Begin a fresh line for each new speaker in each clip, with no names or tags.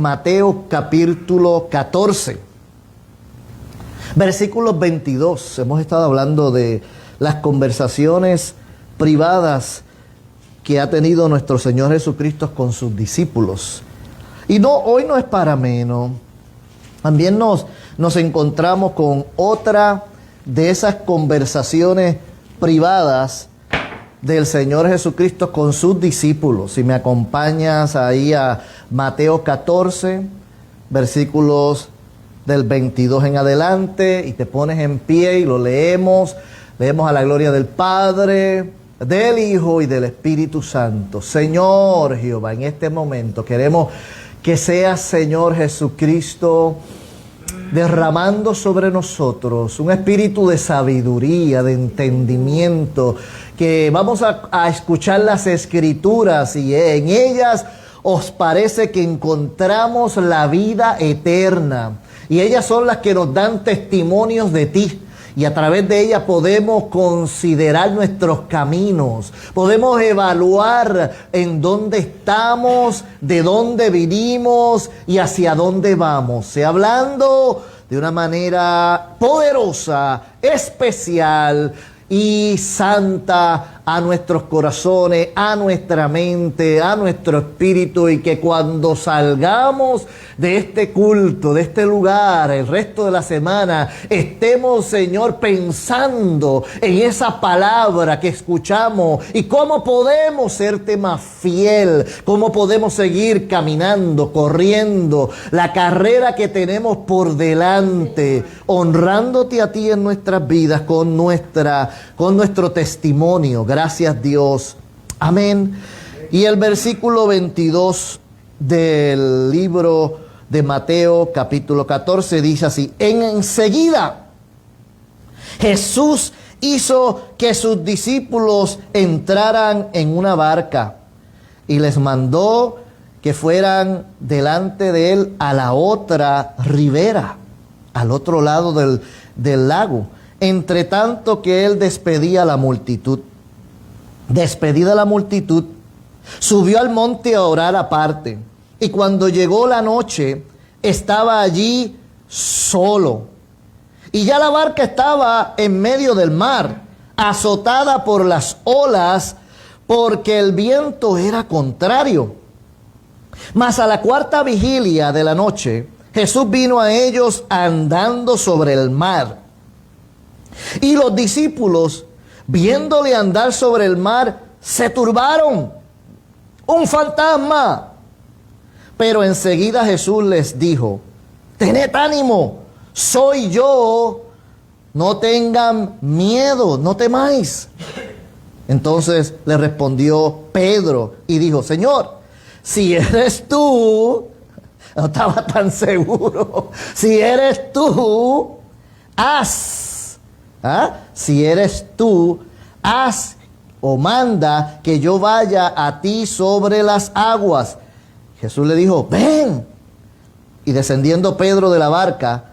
Mateo capítulo 14, versículos 22. Hemos estado hablando de las conversaciones privadas que ha tenido nuestro Señor Jesucristo con sus discípulos. Y no, hoy no es para menos. También nos encontramos con otra de esas conversaciones privadas del Señor Jesucristo con sus discípulos. Si me acompañas ahí a Mateo 14, versículos del 22 en adelante, y te pones en pie y lo leemos. Leemos a la gloria del Padre, del Hijo y del Espíritu Santo. Señor Jehová, en este momento queremos que seas, Señor Jesucristo, derramando sobre nosotros un espíritu de sabiduría, de entendimiento, que vamos a escuchar las Escrituras y en ellas os parece que encontramos la vida eterna. Y ellas son las que nos dan testimonios de ti. Y a través de ellas podemos considerar nuestros caminos. Podemos evaluar en dónde estamos, de dónde vinimos y hacia dónde vamos. Sea hablando de una manera poderosa, especial y santa a nuestros corazones, a nuestra mente, a nuestro espíritu, y que cuando salgamos de este culto, de este lugar, el resto de la semana, estemos, Señor, pensando en esa palabra que escuchamos y cómo podemos serte más fiel, cómo podemos seguir caminando, corriendo la carrera que tenemos por delante, honrándote a ti en nuestras vidas con nuestro testimonio. Gracias, Dios. Amén. Y el versículo 22 del libro de Mateo capítulo 14 dice así: enseguida Jesús hizo que sus discípulos entraran en una barca y les mandó que fueran delante de él a la otra ribera, al otro lado del lago, entre tanto que él despedía a la multitud. Despedida la multitud, subió al monte a orar aparte. Y cuando llegó la noche, estaba allí solo. Y ya la barca estaba en medio del mar, azotada por las olas, porque el viento era contrario. Mas a la cuarta vigilia de la noche, Jesús vino a ellos andando sobre el mar. Y los discípulos, viéndole andar sobre el mar, se turbaron. ¡Un fantasma! Pero enseguida Jesús les dijo: tened ánimo, soy yo, no tengan miedo, no temáis. Entonces le respondió Pedro y dijo: Señor, si eres tú, no estaba tan seguro, si eres tú, haz. Si eres tú, haz o manda que yo vaya a ti sobre las aguas. Jesús le dijo: ven. Y descendiendo Pedro de la barca,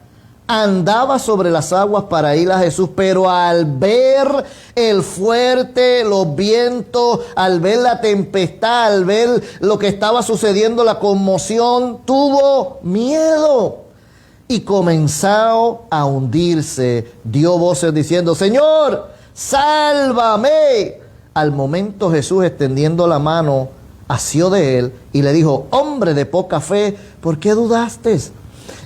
andaba sobre las aguas para ir a Jesús, pero al ver el fuerte, los vientos, al ver la tempestad, al ver lo que estaba sucediendo, la conmoción, tuvo miedo y comenzó a hundirse. Dio voces diciendo: Señor, sálvame. Al momento Jesús, extendiendo la mano, asió de él y le dijo: hombre de poca fe, ¿por qué dudaste?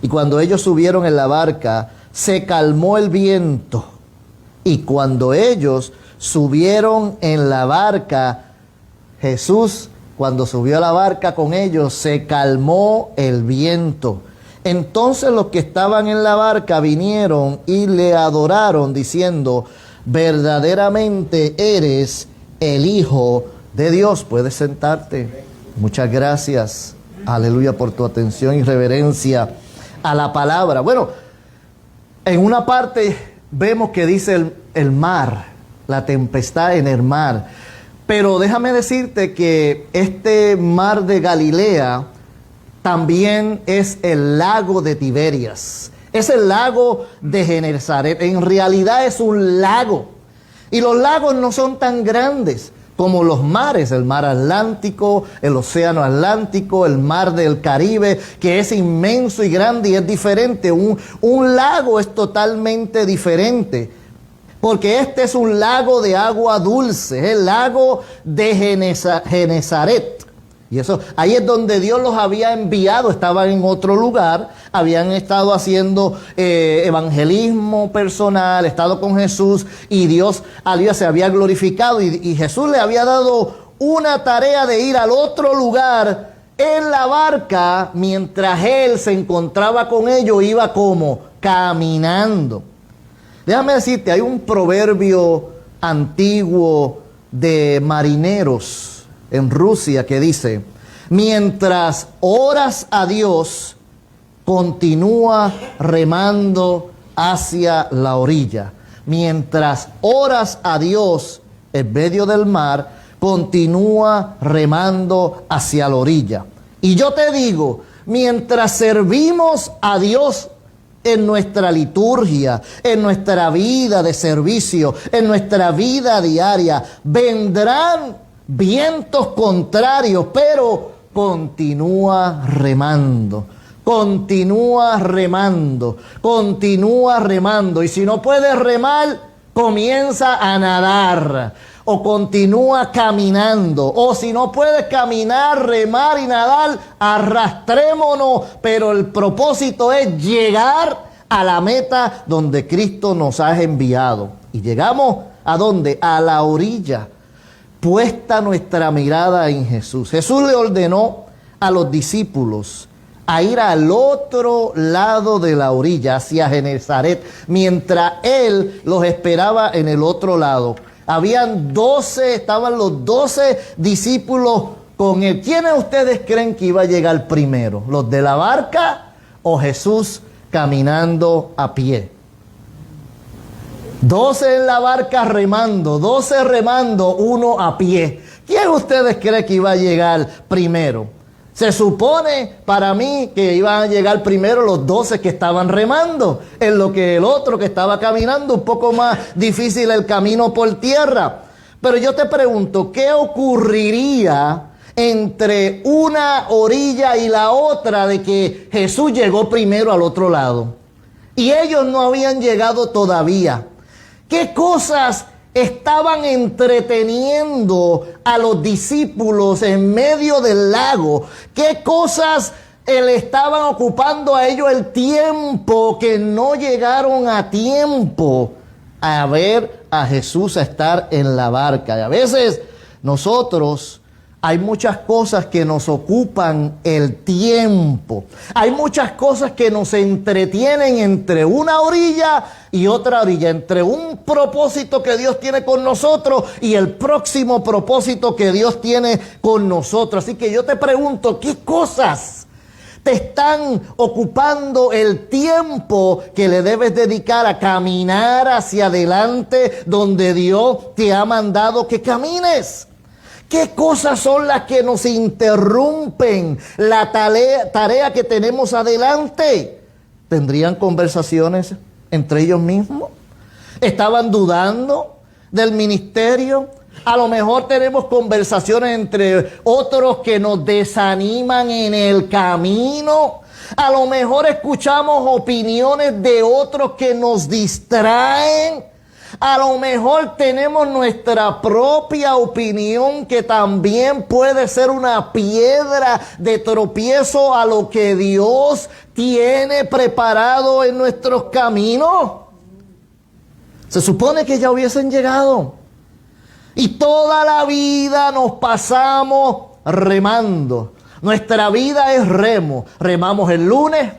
Y cuando ellos subieron en la barca, se calmó el viento. Y cuando ellos subieron en la barca, Jesús, cuando subió a la barca con ellos, se calmó el viento. Entonces los que estaban en la barca vinieron y le adoraron, diciendo: verdaderamente eres el Hijo de Dios. Puedes sentarte. Muchas gracias, aleluya, por tu atención y reverencia a la palabra. Bueno, en una parte vemos que dice el mar, la tempestad en el mar. Pero déjame decirte que este mar de Galilea también es el lago de Tiberias. Es el lago de Genesaret. En realidad es un lago. Y los lagos no son tan grandes como los mares, el mar Atlántico, el océano Atlántico, el mar del Caribe, que es inmenso y grande y es diferente. Un lago es totalmente diferente, porque este es un lago de agua dulce, es el lago de Genesaret. Y eso, ahí es donde Dios los había enviado, estaban en otro lugar, habían estado haciendo evangelismo personal, estado con Jesús, y Dios se había glorificado, y Jesús le había dado una tarea de ir al otro lugar en la barca, mientras él se encontraba con ellos, iba como caminando. Déjame decirte, hay un proverbio antiguo de marineros en Rusia que dice: mientras oras a Dios, continúa remando hacia la orilla. Mientras oras a Dios en medio del mar, continúa remando hacia la orilla. Y yo te digo, mientras servimos a Dios en nuestra liturgia, en nuestra vida de servicio, en nuestra vida diaria, vendrán vientos contrarios, pero continúa remando, continúa remando, continúa remando. Y si no puedes remar, comienza a nadar, o continúa caminando. O si no puedes caminar, remar y nadar, arrastrémonos, pero el propósito es llegar a la meta donde Cristo nos ha enviado. Y llegamos ¿a dónde? A la orilla, puesta nuestra mirada en Jesús. Jesús le ordenó a los discípulos a ir al otro lado de la orilla, hacia Genesaret, mientras él los esperaba en el otro lado. Habían 12, estaban los 12 discípulos con él. ¿Quiénes ustedes creen que iba a llegar primero? ¿Los de la barca o Jesús caminando a pie? 12 en la barca remando, 12 remando, uno a pie. ¿Quién ustedes creen que iba a llegar primero? Se supone para mí que iban a llegar primero los 12 que estaban remando, en lo que el otro que estaba caminando, un poco más difícil el camino por tierra. Pero yo te pregunto, ¿qué ocurriría entre una orilla y la otra de que Jesús llegó primero al otro lado y ellos no habían llegado todavía? ¿Qué cosas estaban entreteniendo a los discípulos en medio del lago? ¿Qué cosas le estaban ocupando a ellos el tiempo que no llegaron a tiempo a ver a Jesús, a estar en la barca? Y a veces nosotros, hay muchas cosas que nos ocupan el tiempo. Hay muchas cosas que nos entretienen entre una orilla y otra orilla, entre un propósito que Dios tiene con nosotros y el próximo propósito que Dios tiene con nosotros. Así que yo te pregunto, ¿qué cosas te están ocupando el tiempo que le debes dedicar a caminar hacia adelante donde Dios te ha mandado que camines? ¿Qué cosas son las que nos interrumpen la tarea que tenemos adelante? ¿Tendrían conversaciones entre ellos mismos? ¿Estaban dudando del ministerio? A lo mejor tenemos conversaciones entre otros que nos desaniman en el camino. A lo mejor escuchamos opiniones de otros que nos distraen. A lo mejor tenemos nuestra propia opinión que también puede ser una piedra de tropiezo a lo que Dios tiene preparado en nuestros caminos. Se supone que ya hubiesen llegado. Y toda la vida nos pasamos remando. Nuestra vida es remo. Remamos el lunes,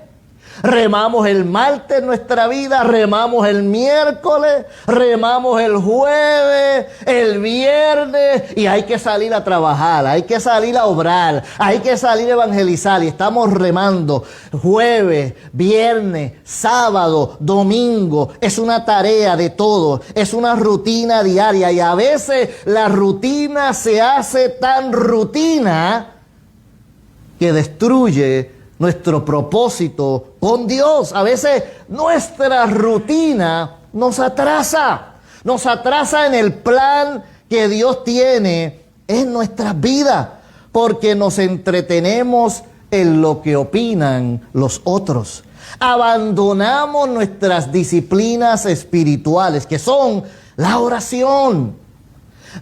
remamos el martes en nuestra vida, remamos el miércoles, remamos el jueves, el viernes, y hay que salir a trabajar, hay que salir a obrar, hay que salir a evangelizar, y estamos remando jueves, viernes, sábado, domingo. Es una tarea de todos, es una rutina diaria, y a veces la rutina se hace tan rutina que destruye nuestro propósito con Dios. A veces nuestra rutina nos atrasa en el plan que Dios tiene en nuestras vidas, porque nos entretenemos en lo que opinan los otros. Abandonamos nuestras disciplinas espirituales, que son la oración,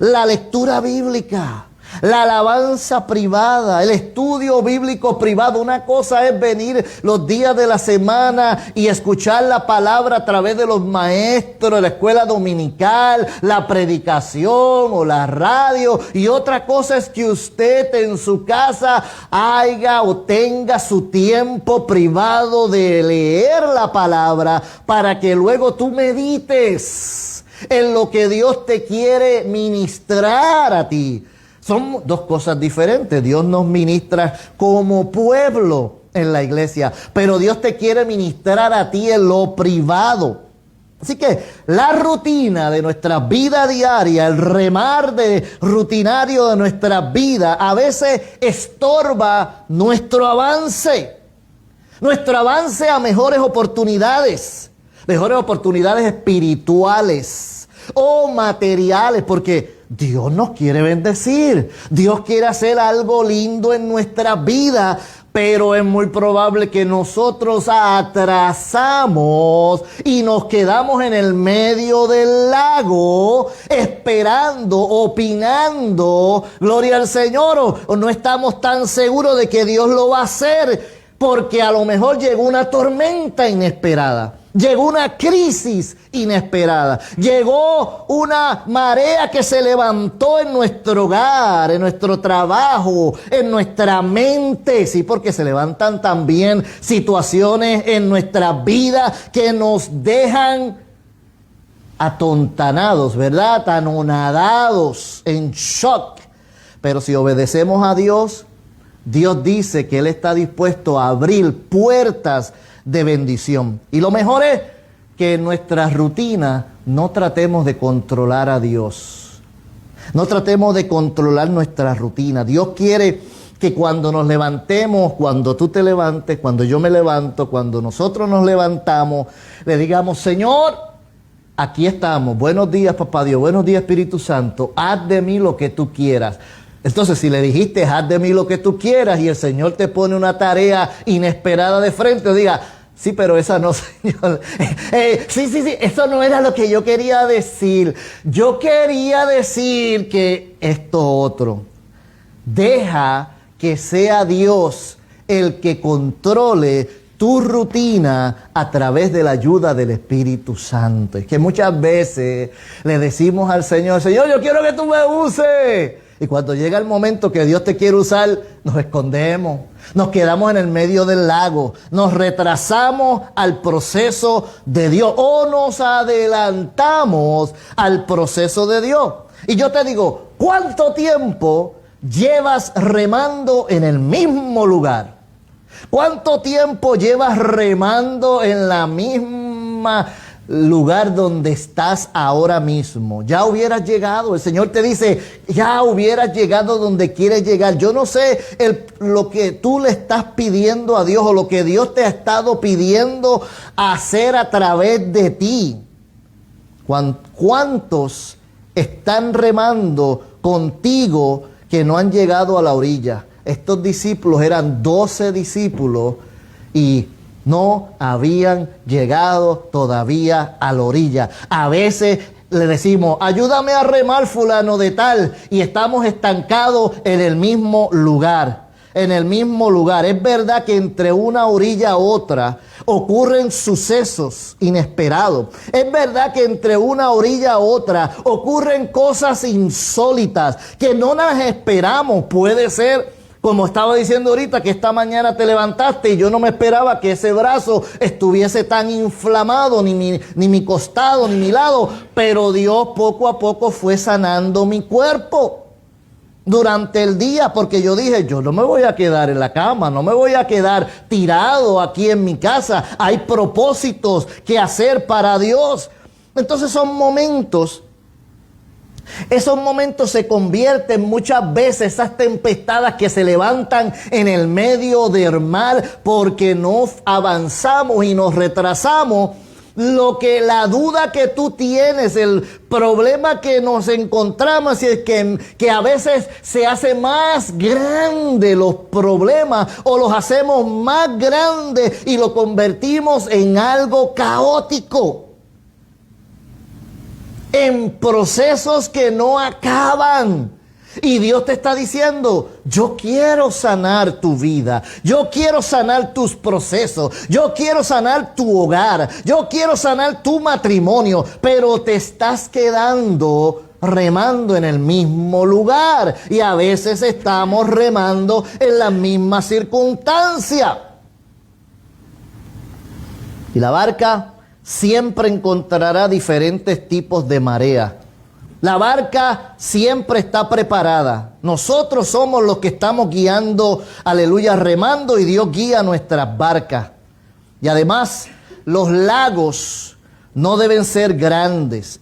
la lectura bíblica, la alabanza privada, el estudio bíblico privado. Una cosa es venir los días de la semana y escuchar la palabra a través de los maestros de la escuela dominical, la predicación o la radio. Y otra cosa es que usted en su casa haya o tenga su tiempo privado de leer la palabra para que luego tú medites en lo que Dios te quiere ministrar a ti. Son dos cosas diferentes. Dios nos ministra como pueblo en la iglesia, pero Dios te quiere ministrar a ti en lo privado. Así que la rutina de nuestra vida diaria, el remar rutinario de nuestra vida, a veces estorba nuestro avance a mejores oportunidades espirituales o materiales, porque Dios nos quiere bendecir. Dios quiere hacer algo lindo en nuestra vida, pero es muy probable que nosotros atrasamos y nos quedamos en el medio del lago esperando, opinando, gloria al Señor, o no estamos tan seguros de que Dios lo va a hacer, porque a lo mejor llegó una tormenta inesperada. Llegó una crisis inesperada. Llegó una marea que se levantó en nuestro hogar, en nuestro trabajo, en nuestra mente. Sí, porque se levantan también situaciones en nuestra vida que nos dejan atontanados, ¿verdad? Anonadados, en shock. Pero si obedecemos a Dios, Dios dice que Él está dispuesto a abrir puertas de bendición. Y lo mejor es que en nuestra rutina no tratemos de controlar a Dios. No tratemos de controlar nuestra rutina. Dios quiere que cuando nos levantemos, cuando tú te levantes, cuando yo me levanto, cuando nosotros nos levantamos, le digamos: Señor, aquí estamos. Buenos días, Papá Dios. Buenos días, Espíritu Santo. Haz de mí lo que tú quieras. Entonces, si le dijiste, haz de mí lo que tú quieras, y el Señor te pone una tarea inesperada de frente, diga: sí, pero esa no, Señor. Sí, eso no era lo que yo quería decir. Yo quería decir que esto otro. Deja que sea Dios el que controle tu rutina a través de la ayuda del Espíritu Santo. Es que muchas veces le decimos al Señor: Señor, yo quiero que tú me uses. Y cuando llega el momento que Dios te quiere usar, nos escondemos, nos quedamos en el medio del lago, nos retrasamos al proceso de Dios o nos adelantamos al proceso de Dios. Y yo te digo, ¿cuánto tiempo llevas remando en el mismo lugar? ¿Cuánto tiempo llevas remando en la misma lugar donde estás ahora mismo? Ya hubieras llegado. El Señor te dice: ya hubieras llegado donde quieres llegar. Yo no sé lo que tú le estás pidiendo a Dios o lo que Dios te ha estado pidiendo hacer a través de ti. ¿Cuántos están remando contigo que no han llegado a la orilla? Estos discípulos eran 12 discípulos y no habían llegado todavía a la orilla. A veces le decimos: ayúdame a remar, fulano de tal, y estamos estancados en el mismo lugar. En el mismo lugar. Es verdad que entre una orilla a otra ocurren sucesos inesperados. Es verdad que entre una orilla a otra ocurren cosas insólitas que no las esperamos. Puede ser, como estaba diciendo ahorita, que esta mañana te levantaste y yo no me esperaba que ese brazo estuviese tan inflamado, ni mi costado, ni mi lado, pero Dios poco a poco fue sanando mi cuerpo durante el día, porque yo dije: yo no me voy a quedar en la cama, no me voy a quedar tirado aquí en mi casa, hay propósitos que hacer para Dios. Entonces son momentos. Esos momentos se convierten muchas veces, esas tempestades que se levantan en el medio del mar porque no avanzamos y nos retrasamos, la duda que tú tienes, el problema que nos encontramos es que a veces se hace más grande los problemas o los hacemos más grandes y lo convertimos en algo caótico, en procesos que no acaban. Y Dios te está diciendo, yo quiero sanar tu vida, yo quiero sanar tus procesos, yo quiero sanar tu hogar, yo quiero sanar tu matrimonio, pero te estás quedando remando en el mismo lugar y a veces estamos remando en la misma circunstancia. Y la barca siempre encontrará diferentes tipos de marea. La barca siempre está preparada. Nosotros somos los que estamos guiando, aleluya, remando, y Dios guía nuestras barcas. Y además, los lagos no deben ser grandes.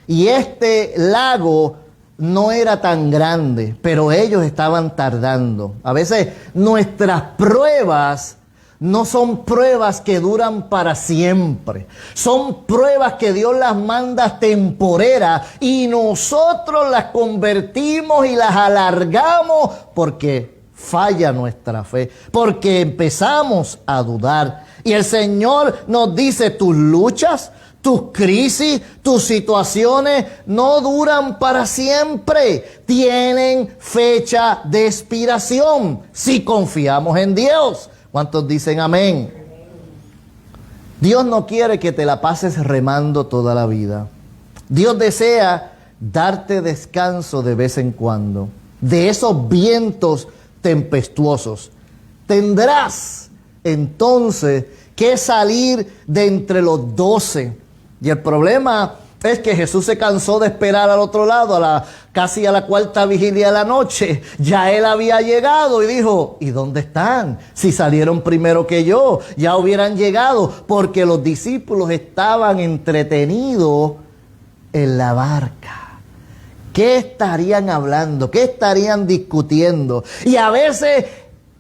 Y este lago no era tan grande, pero ellos estaban tardando. A veces nuestras pruebas no son pruebas que duran para siempre. Son pruebas que Dios las manda temporeras y nosotros las convertimos y las alargamos porque falla nuestra fe, porque empezamos a dudar. Y el Señor nos dice, tus luchas, tus crisis, tus situaciones no duran para siempre. Tienen fecha de expiración si confiamos en Dios. ¿Cuántos dicen amén? Dios no quiere que te la pases remando toda la vida. Dios desea darte descanso de vez en cuando de esos vientos tempestuosos. Tendrás entonces que salir de entre los 12. Y el problema es que Jesús se cansó de esperar al otro lado, casi a la cuarta vigilia de la noche. Ya Él había llegado y dijo, ¿y dónde están? Si salieron primero que yo, ya hubieran llegado, porque los discípulos estaban entretenidos en la barca. ¿Qué estarían hablando? ¿Qué estarían discutiendo? Y a veces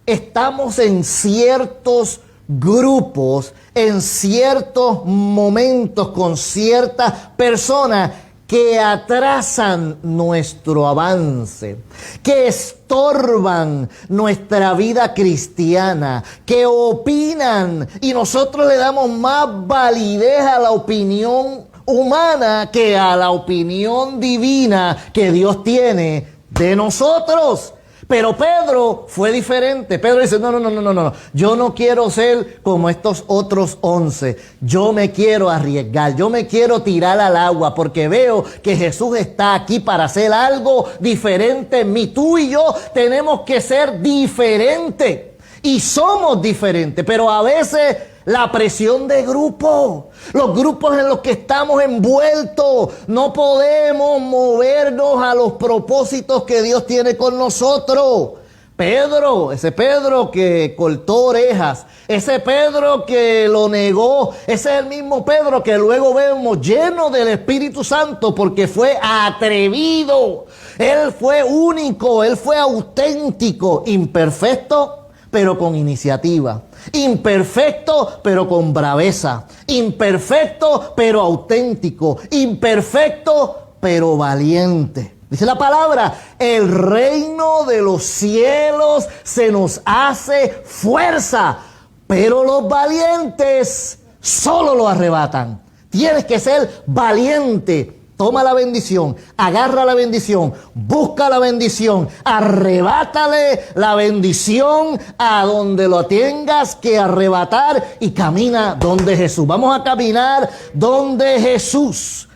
estamos en ciertos grupos, en ciertos momentos, con ciertas personas que atrasan nuestro avance, que estorban nuestra vida cristiana, que opinan y nosotros le damos más validez a la opinión humana que a la opinión divina que Dios tiene de nosotros. Pero Pedro fue diferente. Pedro dice, no. Yo no quiero ser como estos otros 11. Yo me quiero arriesgar. Yo me quiero tirar al agua porque veo que Jesús está aquí para hacer algo diferente en mí. Tú y yo tenemos que ser diferentes. Y somos diferentes. Pero a veces la presión de grupo, los grupos en los que estamos envueltos, no podemos movernos a los propósitos que Dios tiene con nosotros. Pedro, ese Pedro que cortó orejas, ese Pedro que lo negó, ese es el mismo Pedro que luego vemos lleno del Espíritu Santo porque fue atrevido, él fue único, él fue auténtico, imperfecto, pero con iniciativa. Imperfecto, pero con braveza. Imperfecto, pero auténtico. Imperfecto, pero valiente. Dice la palabra, el reino de los cielos se nos hace fuerza, pero los valientes solo lo arrebatan. Tienes que ser valiente. Toma la bendición, agarra la bendición, busca la bendición, arrebátale la bendición a donde lo tengas que arrebatar y camina donde Jesús. Vamos a caminar donde Jesús.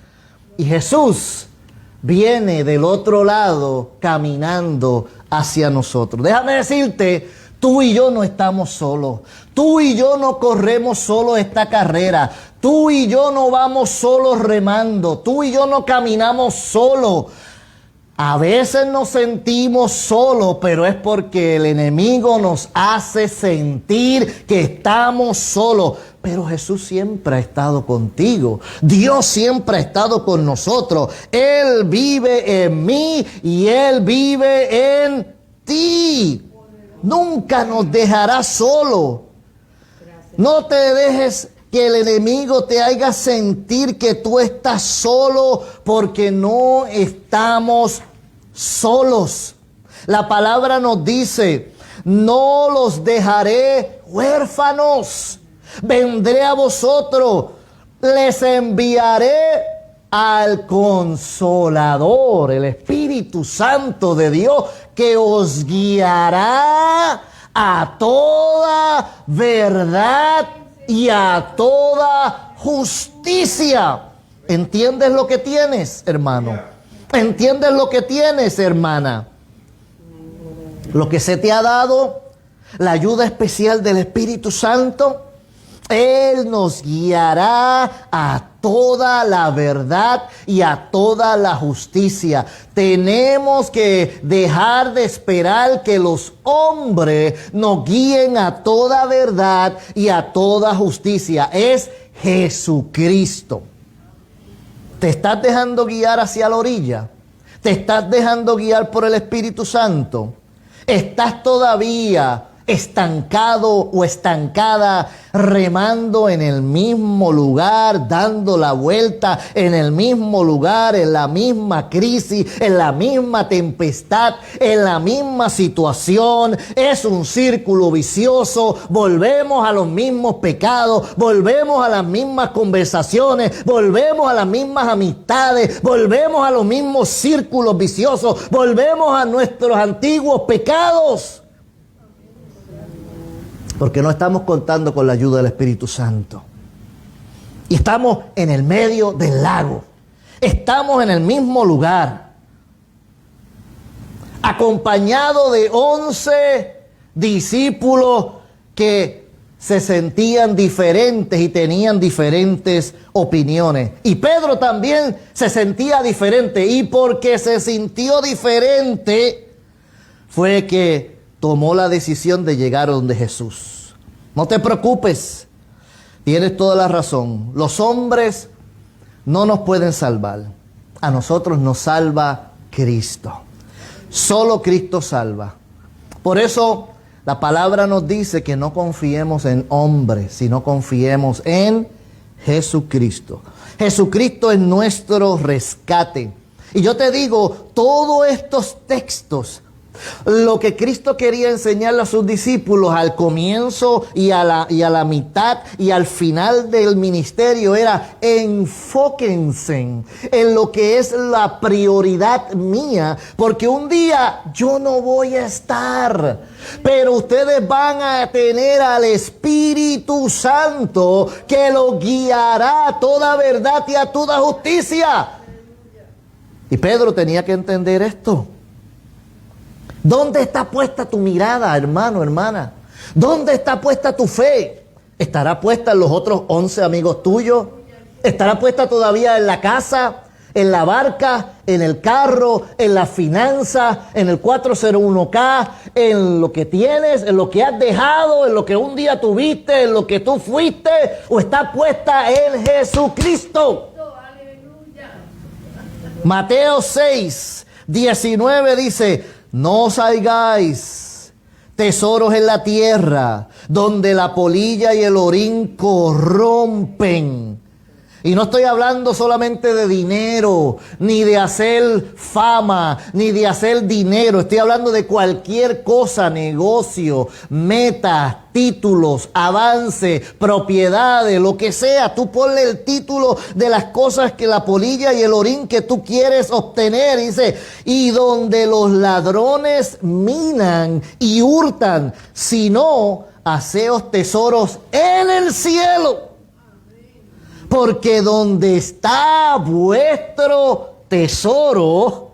Y Jesús viene del otro lado caminando hacia nosotros. Déjame decirte, tú y yo no estamos solos. Tú y yo no corremos solo esta carrera. Tú y yo no vamos solos remando. Tú y yo no caminamos solos. A veces nos sentimos solos, pero es porque el enemigo nos hace sentir que estamos solos. Pero Jesús siempre ha estado contigo. Dios siempre ha estado con nosotros. Él vive en mí y Él vive en ti. Nunca nos dejará solo. No te dejes que el enemigo te haga sentir que tú estás solo, porque no estamos solos. La palabra nos dice: no los dejaré huérfanos, vendré a vosotros, les enviaré al Consolador, el Espíritu Santo de Dios, que os guiará a toda verdad y a toda justicia. ¿Entiendes lo que tienes, hermano? ¿Entiendes lo que tienes, hermana? Lo que se te ha dado, la ayuda especial del Espíritu Santo, Él nos guiará a toda la verdad y a toda la justicia. Tenemos que dejar de esperar que los hombres nos guíen a toda verdad y a toda justicia. Es Jesucristo. ¿Te estás dejando guiar hacia la orilla? ¿Te estás dejando guiar por el Espíritu Santo? ¿Estás todavía estancado o estancada, remando en el mismo lugar, dando la vuelta en el mismo lugar, en la misma crisis, en la misma tempestad, en la misma situación? Es un círculo vicioso. Volvemos a los mismos pecados, volvemos a las mismas conversaciones, volvemos a las mismas amistades, volvemos a los mismos círculos viciosos, volvemos a nuestros antiguos pecados. Porque no estamos contando con la ayuda del Espíritu Santo. Y estamos en el medio del lago. Estamos en el mismo lugar. Acompañado de 11 discípulos que se sentían diferentes y tenían diferentes opiniones. Y Pedro también se sentía diferente. Y porque se sintió diferente, fue que tomó la decisión de llegar a donde Jesús. No te preocupes, tienes toda la razón. Los hombres no nos pueden salvar. A nosotros nos salva Cristo. Solo Cristo salva. Por eso la palabra nos dice que no confiemos en hombres, sino confiemos en Jesucristo. Jesucristo es nuestro rescate. Y yo te digo, todos estos textos, lo que Cristo quería enseñarle a sus discípulos al comienzo y a la mitad y al final del ministerio era: enfóquense en lo que es la prioridad mía, porque un día yo no voy a estar, pero ustedes van a tener al Espíritu Santo que los guiará a toda verdad y a toda justicia. Y Pedro tenía que entender esto. ¿Dónde está puesta tu mirada, hermano, hermana? ¿Dónde está puesta tu fe? ¿Estará puesta en los otros 11 amigos tuyos? ¿Estará puesta todavía en la casa, en la barca, en el carro, en la finanza, en el 401k, en lo que tienes, en lo que has dejado, en lo que un día tuviste, en lo que tú fuiste? ¿O está puesta en Jesucristo? Mateo 6:19 dice: no os hagáis tesoros en la tierra, donde la polilla y el orín corrompen. Y no estoy hablando solamente de dinero, ni de hacer fama, ni de hacer dinero. Estoy hablando de cualquier cosa, negocio, metas, títulos, avance, propiedades, lo que sea. Tú ponle el título de las cosas que la polilla y el orín que tú quieres obtener. Dice: y donde los ladrones minan y hurtan, sino haceos tesoros en el cielo. Porque donde está vuestro tesoro,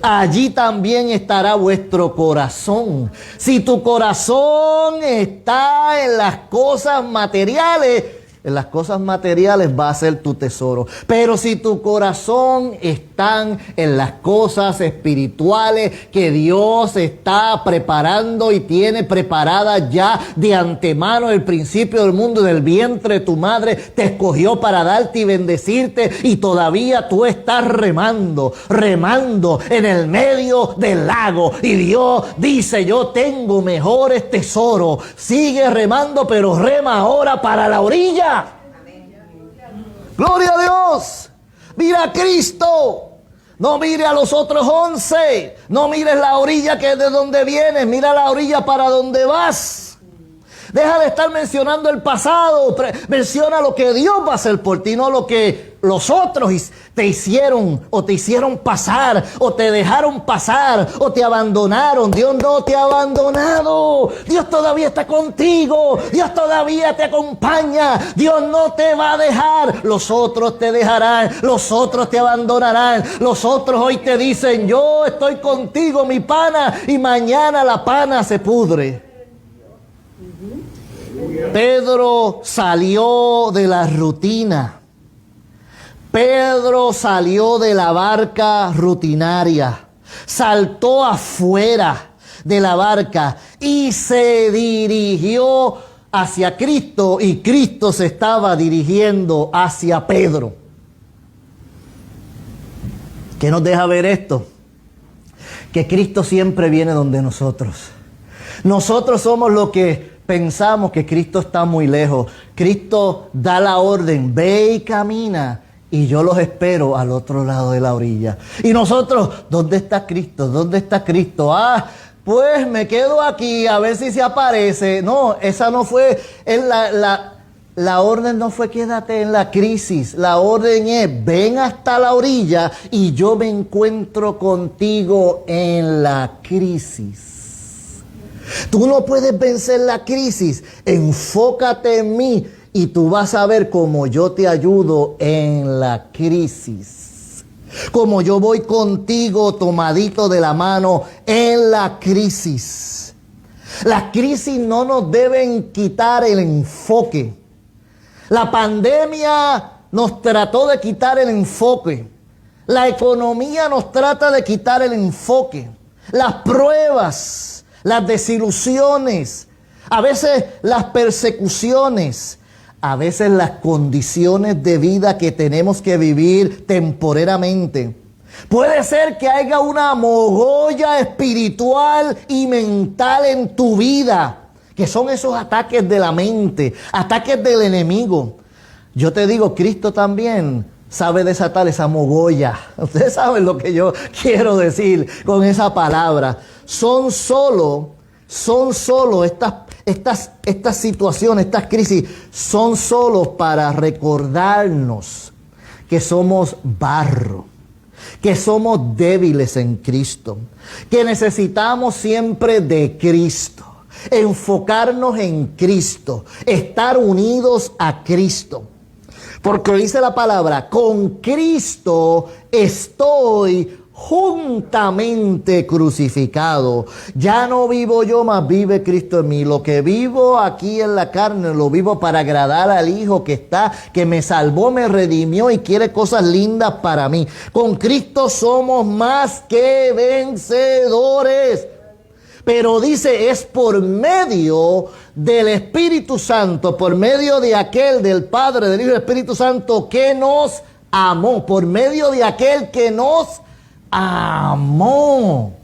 allí también estará vuestro corazón. Si tu corazón está en las cosas materiales, en las cosas materiales va a ser tu tesoro. Pero si tu corazón está en las cosas espirituales que Dios está preparando y tiene preparadas ya de antemano, el principio del mundo, del vientre de tu madre, te escogió para darte y bendecirte, y todavía tú estás remando en el medio del lago. Y Dios dice, yo tengo mejores tesoros. Sigue remando, pero rema ahora para la orilla. Gloria a Dios. Mira a Cristo. No mire a los otros 11. No mires la orilla que es de donde vienes. Mira la orilla para donde vas. Deja de estar mencionando el pasado. Menciona lo que Dios va a hacer por ti, no lo que los otros te hicieron pasar, o te dejaron pasar, o te abandonaron. Dios no te ha abandonado. Dios todavía está contigo. Dios todavía te acompaña. Dios no te va a dejar. Los otros te dejarán. Los otros te abandonarán. Los otros hoy te dicen, yo estoy contigo, mi pana, y mañana la pana se pudre. Pedro salió de la rutina. Pedro salió de la barca rutinaria. Saltó afuera de la barca y se dirigió hacia Cristo, y Cristo se estaba dirigiendo hacia Pedro. ¿Qué nos deja ver esto? Que Cristo siempre viene donde nosotros. Nosotros somos los que pensamos que Cristo está muy lejos. Cristo da la orden, ve y camina, y yo los espero al otro lado de la orilla. Y nosotros, ¿dónde está Cristo? ¿Dónde está Cristo? Pues me quedo aquí a ver si se aparece. No, esa no fue la orden, no fue quédate en la crisis. La orden es, ven hasta la orilla y yo me encuentro contigo en la crisis. Tú no puedes vencer la crisis. Enfócate en mí y tú vas a ver cómo yo te ayudo en la crisis. Como yo voy contigo tomadito de la mano en la crisis. Las crisis no nos deben quitar el enfoque. La pandemia nos trató de quitar el enfoque. La economía nos trata de quitar el enfoque. Las pruebas, las desilusiones, a veces las persecuciones, a veces las condiciones de vida que tenemos que vivir temporeramente. Puede ser que haya una mogolla espiritual y mental en tu vida, que son esos ataques de la mente, ataques del enemigo. Yo te digo, Cristo también sabe desatar esa mogolla. Ustedes saben lo que yo quiero decir con esa palabra. Son solo estas situaciones, estas crisis, son solo para recordarnos que somos barro, que somos débiles en Cristo, que necesitamos siempre de Cristo, enfocarnos en Cristo, estar unidos a Cristo. Porque dice la palabra, con Cristo estoy juntamente crucificado. Ya no vivo yo, mas vive Cristo en mí. Lo que vivo aquí en la carne, lo vivo para agradar al Hijo que me salvó, me redimió y quiere cosas lindas para mí. Con Cristo somos más que vencedores. Pero dice, es por medio del Espíritu Santo, por medio de aquel, del Padre, del Hijo y del Espíritu Santo, que nos amó, por medio de aquel que nos amó.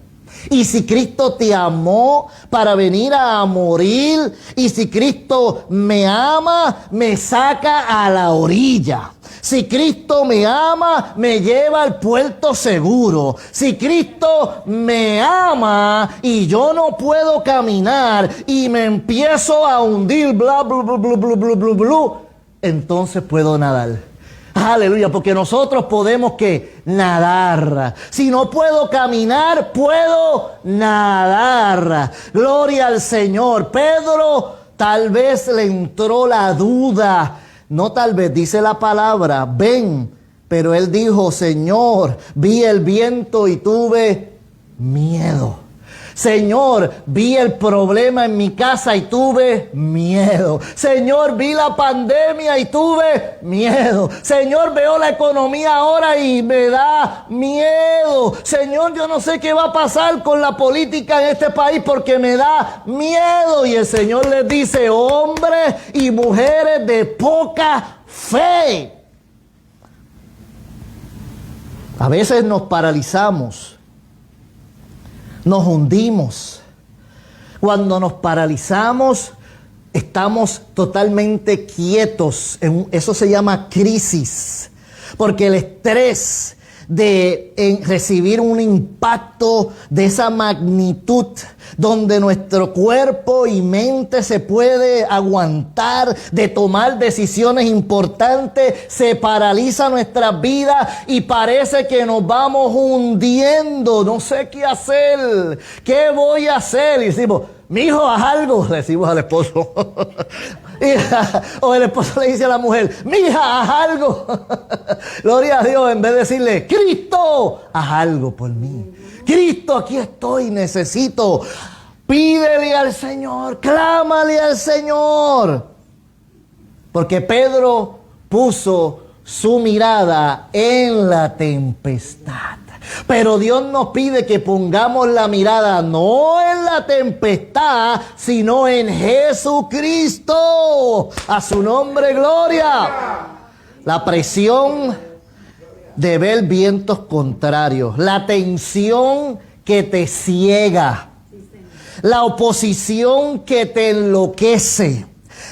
Y si Cristo te amó para venir a morir, y si Cristo me ama, me saca a la orilla. Si Cristo me ama, me lleva al puerto seguro. Si Cristo me ama y yo no puedo caminar y me empiezo a hundir, bla, bla, bla, bla, bla, bla, bla, bla, entonces puedo nadar. Aleluya, porque nosotros podemos que nadar. Si no puedo caminar, puedo nadar. Gloria al Señor. Pedro tal vez le entró la duda. No tal vez, dice la palabra, ven. Pero él dijo, Señor, vi el viento y tuve miedo. Señor, vi el problema en mi casa y tuve miedo. Señor, vi la pandemia y tuve miedo. Señor, veo la economía ahora y me da miedo. Señor, yo no sé qué va a pasar con la política en este país porque me da miedo. Y el Señor les dice, hombres y mujeres de poca fe. A veces nos paralizamos. Nos hundimos. Cuando nos paralizamos, estamos totalmente quietos. Eso se llama crisis. Porque el estrés de recibir un impacto de esa magnitud, donde nuestro cuerpo y mente se puede aguantar de tomar decisiones importantes, se paraliza nuestra vida y parece que nos vamos hundiendo. No sé qué hacer, qué voy a hacer. Y decimos, mi hijo, haz algo, le decimos al esposo. O el esposo le dice a la mujer, mija, haz algo. Gloria a Dios, en vez de decirle, Cristo, haz algo por mí. Cristo, aquí estoy, necesito. Pídele al Señor, clámale al Señor. Porque Pedro puso su mirada en la tempestad. Pero Dios nos pide que pongamos la mirada no en la tempestad, sino en Jesucristo. A su nombre, gloria. La presión de ver vientos contrarios, la tensión que te ciega, la oposición que te enloquece,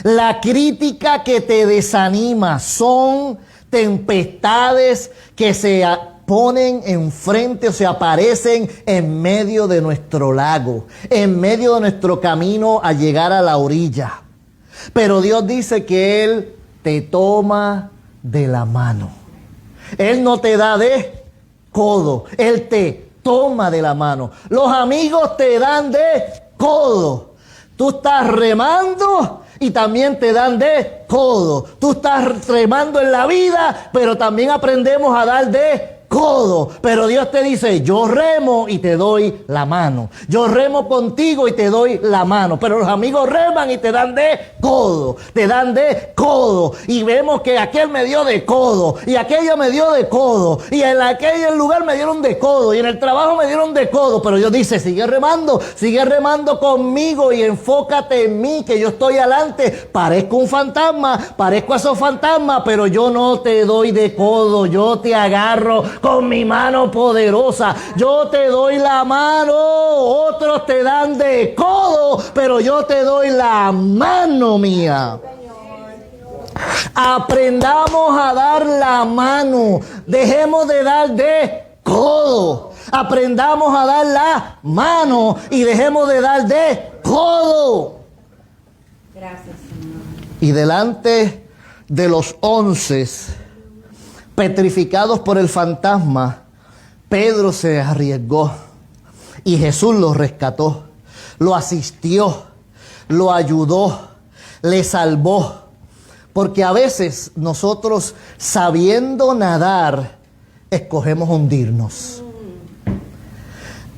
la crítica que te desanima, son tempestades que se ponen enfrente o se aparecen en medio de nuestro lago, en medio de nuestro camino a llegar a la orilla. Pero Dios dice que Él te toma de la mano. Él no te da de codo, Él te toma de la mano. Los amigos te dan de codo. Tú estás remando y también te dan de codo. Tú estás remando en la vida, pero también aprendemos a dar de codo. Pero Dios te dice, yo remo y te doy la mano. Yo remo contigo y te doy la mano. Pero los amigos reman y te dan de codo. Te dan de codo. Y vemos que aquel me dio de codo. Y aquella me dio de codo. Y en aquel lugar me dieron de codo. Y en el trabajo me dieron de codo. Pero Dios dice, sigue remando conmigo y enfócate en mí, que yo estoy adelante. Parezco un fantasma, parezco a esos fantasmas, pero yo no te doy de codo. Yo te agarro con mi mano poderosa. Yo te doy la mano. Otros te dan de codo, pero yo te doy la mano mía. Aprendamos a dar la mano. Dejemos de dar de codo. Aprendamos a dar la mano y dejemos de dar de codo.
Gracias, Señor.
Y delante de los 11 petrificados por el fantasma, Pedro se arriesgó y Jesús lo rescató, lo asistió, lo ayudó, le salvó. Porque a veces nosotros, sabiendo nadar, escogemos hundirnos.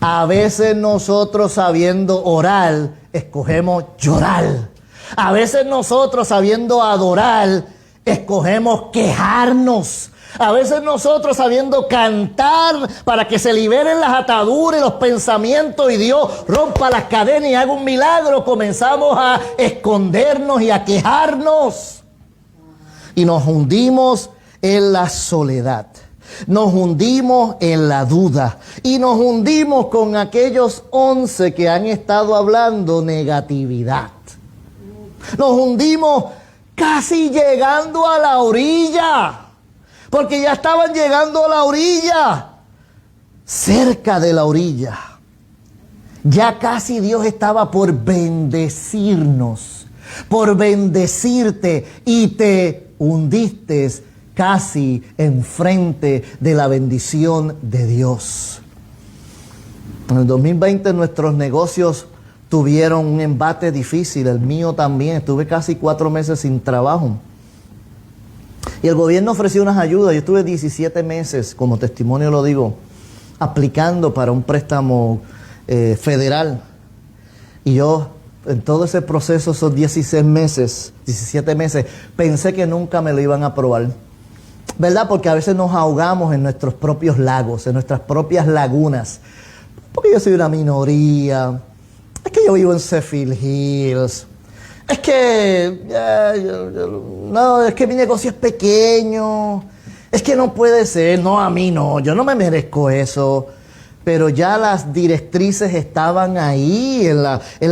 A veces nosotros, sabiendo orar, escogemos llorar. A veces nosotros, sabiendo adorar, escogemos quejarnos. A veces nosotros, sabiendo cantar para que se liberen las ataduras y los pensamientos y Dios rompa las cadenas y haga un milagro, comenzamos a escondernos y a quejarnos. Y nos hundimos en la soledad. Nos hundimos en la duda. Y nos hundimos con aquellos 11 que han estado hablando negatividad. Nos hundimos casi llegando a la orilla. Porque ya estaban llegando a la orilla. Cerca de la orilla. Ya casi Dios estaba por bendecirnos. Por bendecirte. Y te hundiste casi enfrente de la bendición de Dios. En el 2020 nuestros negocios tuvieron un embate difícil, el mío también. Estuve casi 4 meses sin trabajo. Y el gobierno ofreció unas ayudas. Yo estuve 17 meses, como testimonio lo digo, aplicando para un préstamo federal. Y yo, en todo ese proceso, esos 16 meses, 17 meses, pensé que nunca me lo iban a aprobar. ¿Verdad? Porque a veces nos ahogamos en nuestros propios lagos, en nuestras propias lagunas. Porque yo soy una minoría. Es que yo vivo en Sheffield Hills. Es que no, es que mi negocio es pequeño. Es que no puede ser. No, a mí no. Yo no me merezco eso. Pero ya las directrices estaban ahí en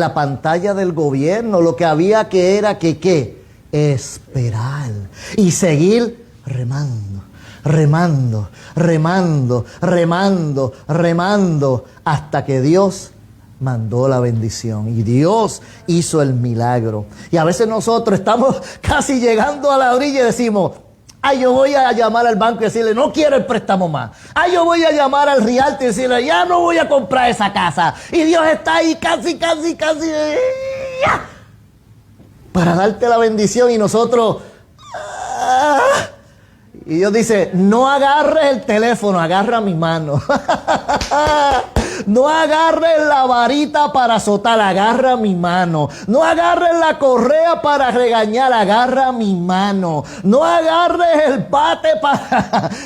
la pantalla del gobierno. Lo que había que era que ¿qué? Esperar y seguir remando, remando, remando, remando, remando, hasta que Dios mandó la bendición y Dios hizo el milagro. Y a veces nosotros estamos casi llegando a la orilla y decimos: ay, yo voy a llamar al banco y decirle, no quiero el préstamo más. Ay, yo voy a llamar al realtor y decirle, ya no voy a comprar esa casa. Y Dios está ahí casi, para darte la bendición. Y nosotros, y Dios dice, no agarres el teléfono, agarra mi mano. No agarres la varita para azotar, agarra mi mano. No agarres la correa para regañar, agarra mi mano. No agarres el bate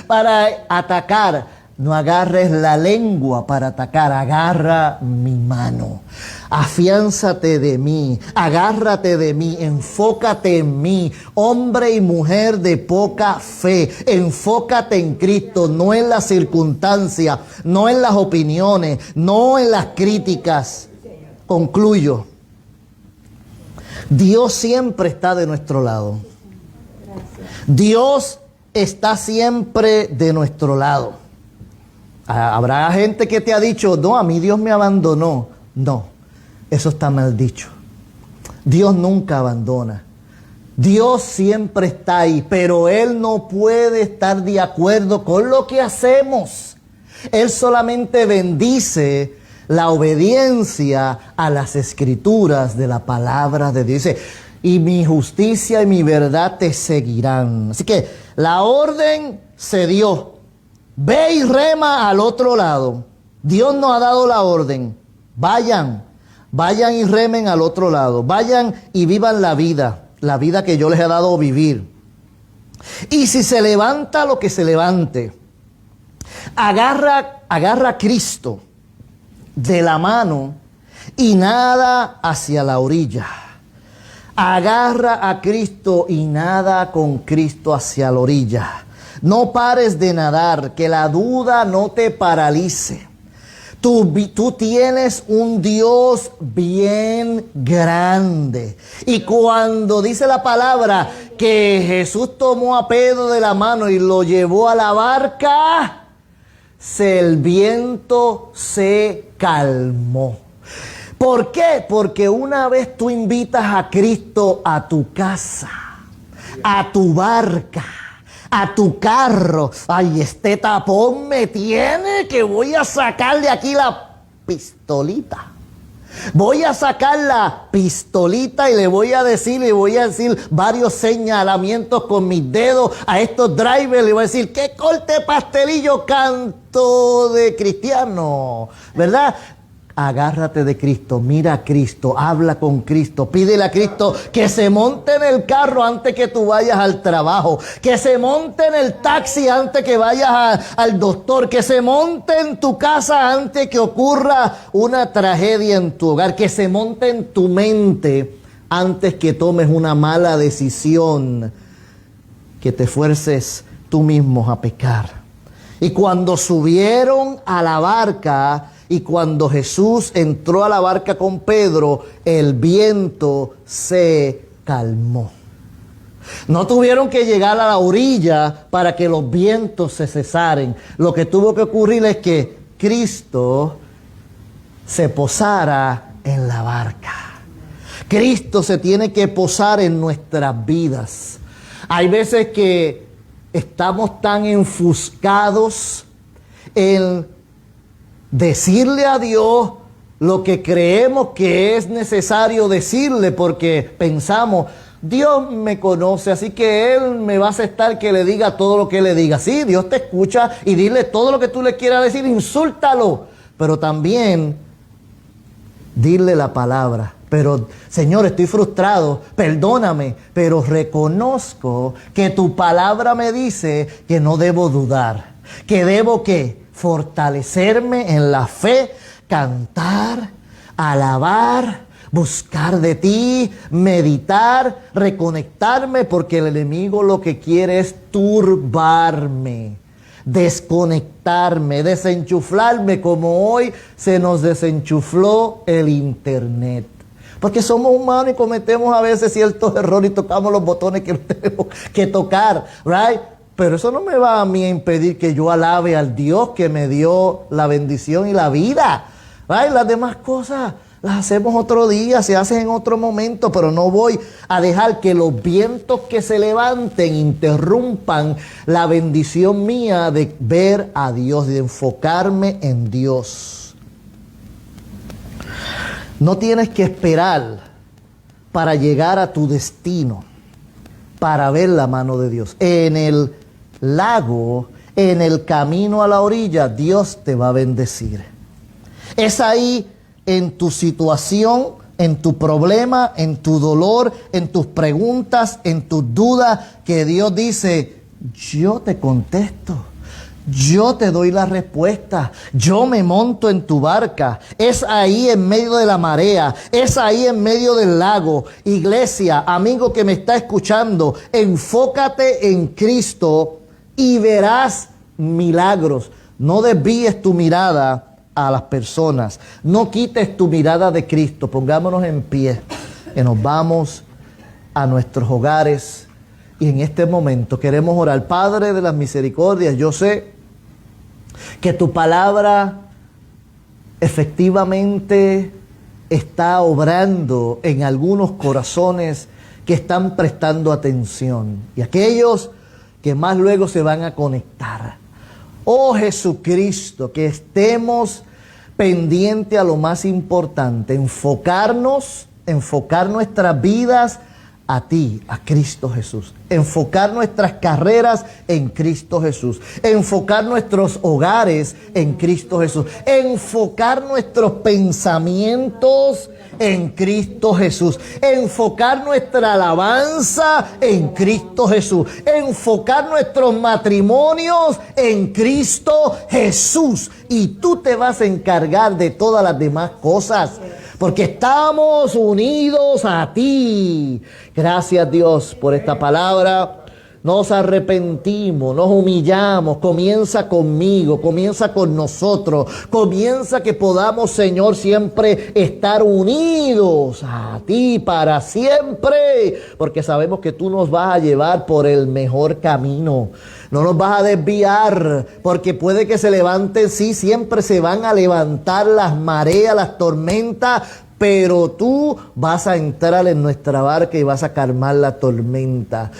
para atacar. No agarres la lengua para atacar, agarra mi mano. Afiánzate de mí, agárrate de mí, enfócate en mí. Hombre y mujer de poca fe, enfócate en Cristo, no en las circunstancias, no en las opiniones, no en las críticas. Concluyo. Dios siempre está de nuestro lado. Dios está siempre de nuestro lado. Habrá gente que te ha dicho, no, a mí Dios me abandonó. No, eso está mal dicho. Dios nunca abandona. Dios siempre está ahí, pero Él no puede estar de acuerdo con lo que hacemos. Él solamente bendice la obediencia a las escrituras de la palabra de Dios. Dice, y mi justicia y mi verdad te seguirán. Así que la orden se dio. Ve y rema al otro lado. Dios nos ha dado la orden. Vayan y remen al otro lado. Vayan y vivan la vida que yo les he dado vivir. Y si se levanta lo que se levante, agarra a Cristo de la mano y nada hacia la orilla. Agarra a Cristo y nada con Cristo hacia la orilla. No pares de nadar, que la duda no te paralice. Tú tienes un Dios bien grande. Y cuando dice la palabra que Jesús tomó a Pedro de la mano y lo llevó a la barca, el viento se calmó. ¿Por qué? Porque una vez tú invitas a Cristo a tu casa, a tu barca, a tu carro. Ay, este tapón me tiene que voy a sacarle aquí la pistolita. Voy a sacar la pistolita y le voy a decir varios señalamientos con mis dedos a estos drivers. Le voy a decir, ¿qué corte pastelillo canto de cristiano? ¿Verdad? Agárrate de Cristo, mira a Cristo, habla con Cristo, pídele a Cristo que se monte en el carro antes que tú vayas al trabajo, que se monte en el taxi antes que vayas al doctor, que se monte en tu casa antes que ocurra una tragedia en tu hogar, que se monte en tu mente antes que tomes una mala decisión, que te fuerces tú mismo a pecar. Y cuando subieron a la barca, y cuando Jesús entró a la barca con Pedro, el viento se calmó. No tuvieron que llegar a la orilla para que los vientos se cesaren. Lo que tuvo que ocurrir es que Cristo se posara en la barca. Cristo se tiene que posar en nuestras vidas. Hay veces que estamos tan enfuscados en decirle a Dios lo que creemos que es necesario decirle, porque pensamos, Dios me conoce, así que Él me va a aceptar que le diga todo lo que le diga. Sí, Dios te escucha y dile todo lo que tú le quieras decir, insúltalo. Pero también Dile la palabra. Pero, Señor, estoy frustrado, perdóname, pero reconozco que tu palabra me dice que no debo dudar, que debo ¿qué? Fortalecerme en la fe, cantar, alabar, buscar de ti, meditar, reconectarme, porque el enemigo lo que quiere es turbarme, desconectarme, desenchuflarme, como hoy se nos desenchufló el internet. Porque somos humanos y cometemos a veces ciertos errores y tocamos los botones que tenemos que tocar, right? Pero eso no me va a mí a impedir que yo alabe al Dios que me dio la bendición y la vida, right? Las demás cosas las hacemos otro día, se hacen en otro momento, pero no voy a dejar que los vientos que se levanten interrumpan la bendición mía de ver a Dios, de enfocarme en Dios. No tienes que esperar para llegar a tu destino, para ver la mano de Dios. En el lago, en el camino a la orilla, Dios te va a bendecir. Es ahí en tu situación, en tu problema, en tu dolor, en tus preguntas, en tus dudas, que Dios dice, yo te contesto. Yo te doy la respuesta, yo me monto en tu barca. Es ahí en medio de la marea, es ahí en medio del lago. Iglesia, amigo que me está escuchando, enfócate en Cristo y verás milagros. No desvíes tu mirada a las personas, no quites tu mirada de Cristo. Pongámonos en pie y nos vamos a nuestros hogares. Y en este momento queremos orar. Padre de las misericordias, yo sé que tu palabra efectivamente está obrando en algunos corazones que están prestando atención. Y aquellos que más luego se van a conectar. Oh Jesucristo, que estemos pendientes a lo más importante, enfocar nuestras vidas a ti, a Cristo Jesús. Enfocar nuestras carreras en Cristo Jesús. Enfocar nuestros hogares en Cristo Jesús. Enfocar nuestros pensamientos en Cristo Jesús. Enfocar nuestra alabanza en Cristo Jesús. Enfocar nuestros matrimonios en Cristo Jesús. Y tú te vas a encargar de todas las demás cosas, porque estamos unidos a ti. Gracias, Dios, por esta palabra. Nos arrepentimos, nos humillamos. Comienza conmigo, comienza con nosotros. Comienza que podamos, Señor, siempre estar unidos a ti para siempre. Porque sabemos que tú nos vas a llevar por el mejor camino. No nos vas a desviar, porque puede que se levanten, sí, siempre se van a levantar las mareas, las tormentas, pero tú vas a entrar en nuestra barca y vas a calmar la tormenta.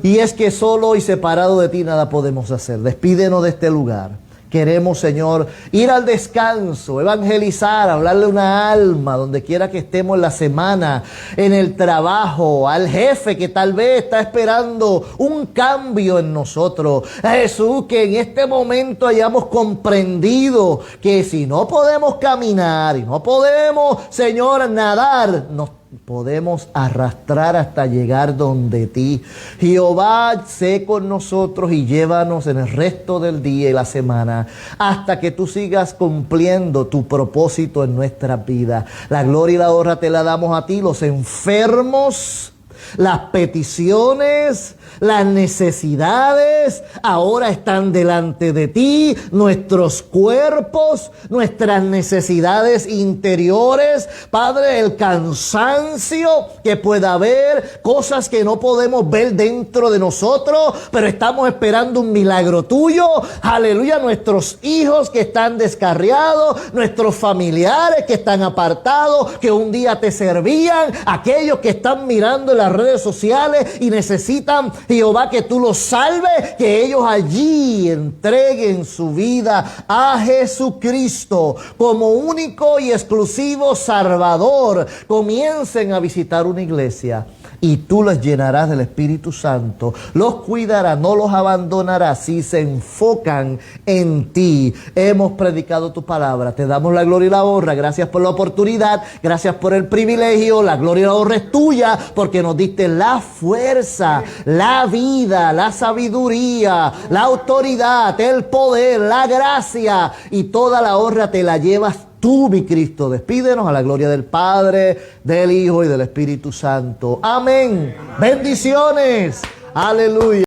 Y es que solo y separado de ti nada podemos hacer. Despídenos de este lugar. Queremos, Señor, ir al descanso, evangelizar, hablarle a una alma, donde quiera que estemos en la semana, en el trabajo, al jefe que tal vez está esperando un cambio en nosotros. Jesús, que en este momento hayamos comprendido que si no podemos caminar y no podemos, Señor, nadar, nos podemos arrastrar hasta llegar donde ti. Jehová, sé con nosotros y llévanos en el resto del día y la semana hasta que tú sigas cumpliendo tu propósito en nuestra vida. La gloria y la honra te la damos a ti. Los enfermos, las peticiones, las necesidades ahora están delante de ti. Nuestros cuerpos, nuestras necesidades interiores, Padre, el cansancio que pueda haber, cosas que no podemos ver dentro de nosotros, pero estamos esperando un milagro tuyo. Aleluya, nuestros hijos que están descarriados, nuestros familiares que están apartados, que un día te servían, aquellos que están mirando en las redes sociales y necesitan Jehová, que tú los salves, que ellos allí entreguen su vida a Jesucristo como único y exclusivo Salvador. Comiencen a visitar una iglesia y tú los llenarás del Espíritu Santo, los cuidarás, no los abandonarás si se enfocan en ti. Hemos predicado tu palabra, te damos la gloria y la honra. Gracias por la oportunidad, gracias por el privilegio. La gloria y la honra es tuya porque nos diste la fuerza, la vida, la sabiduría, la autoridad, el poder, la gracia, y toda la honra te la llevas tú, mi Cristo. Despídenos a la gloria del Padre, del Hijo y del Espíritu Santo. Amén. Bendiciones. Aleluya.